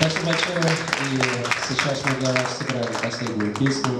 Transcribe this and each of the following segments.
Спасибо большое. И сейчас мы для вас сыграем последнюю песню.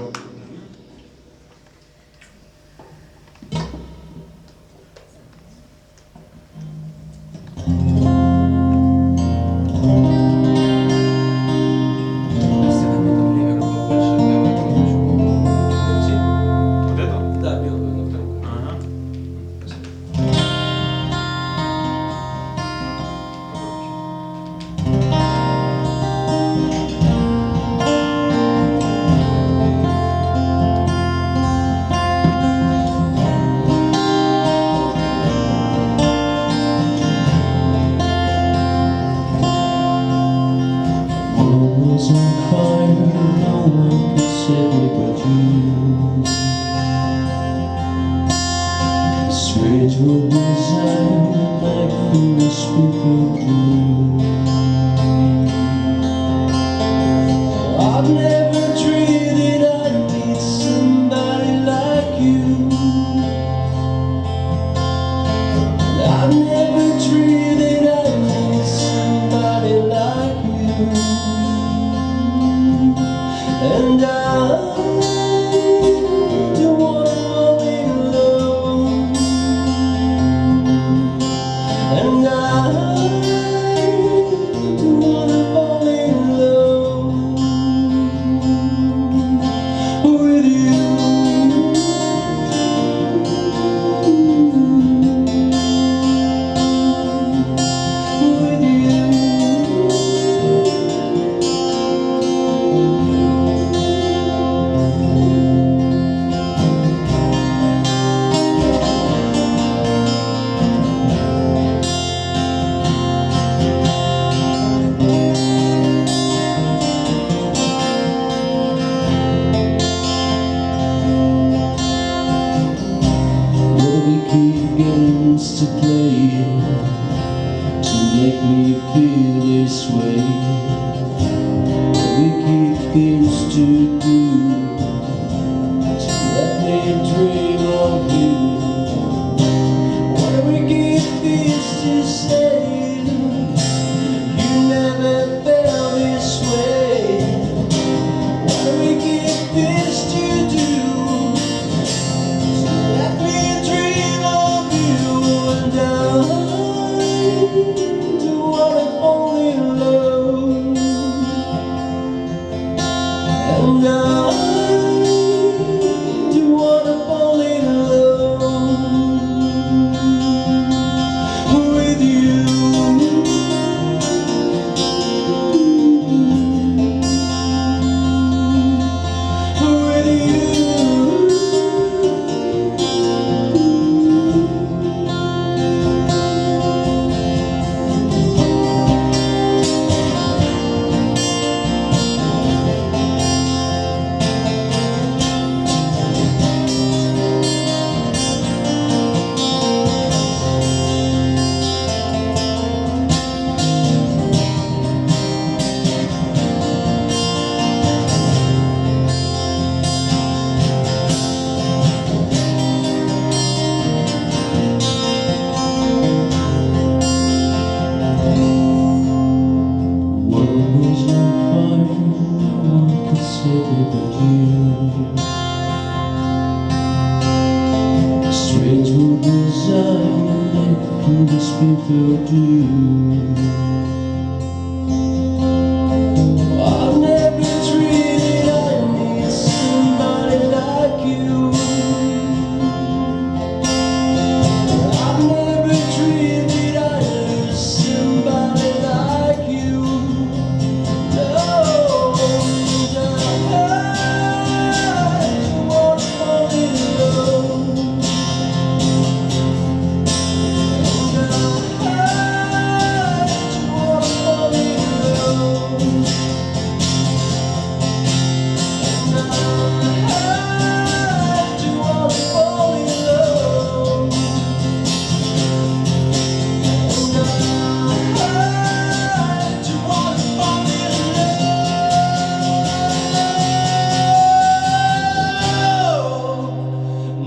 To play to make me feel this way. We keep things to do to let me dream of you. What do we keep things to say? You never felt this way. What do we keep things to do to let me dream of you? And I do wanna fall in love, and I this before you. I've never dreamed I need somebody like you. I've never dreamed I'd lose somebody like you. No, I wanna fall in love.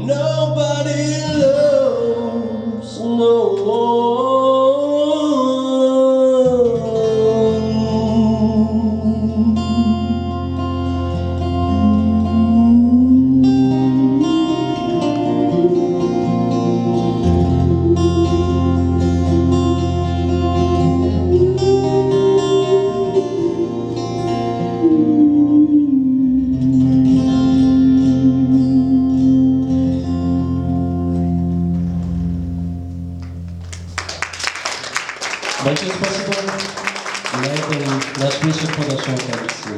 Nobody loves no Большое спасибо. На этом наш вечер подошел к концу.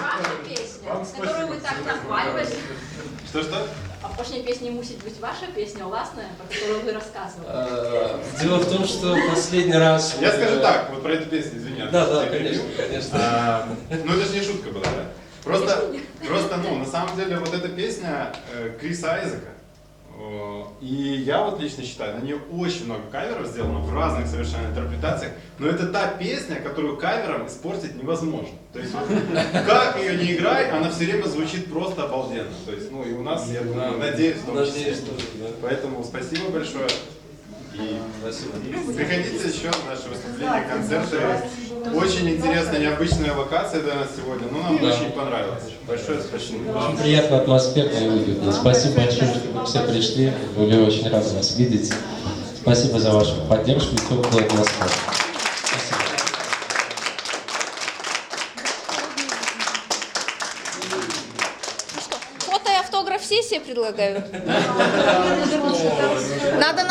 Ваша песня, которую вы так нахваливаете. Что? А пошня песня мусить быть ваша песня, власная, про которую вы рассказывали. Дело в том, что последний раз... Я скажу так, вот про эту песню, извини. Да, конечно. Ну это же не шутка была, да? Просто, ну, на самом деле, вот эта песня Криса Айзека, и я вот лично считаю, на нее очень много каверов сделано в разных совершенно интерпретациях, но это та песня, которую кавером испортить невозможно. То есть, вот, как ее не играй, она все время звучит просто обалденно. То есть, ну и у нас, я думаю, надеюсь, в том числе. Поэтому спасибо большое. И приходите еще на наши выступления, концерты. Очень интересная, необычная локация для нас сегодня, но нам очень понравилось. Большое спасибо. Очень приятно, атмосферно и уютно. Спасибо большое, что вы все пришли. Были очень рады вас видеть. Спасибо за вашу поддержку и теплую атмосферу. Спасибо. Фото и автограф-сессия предлагаю. Надо.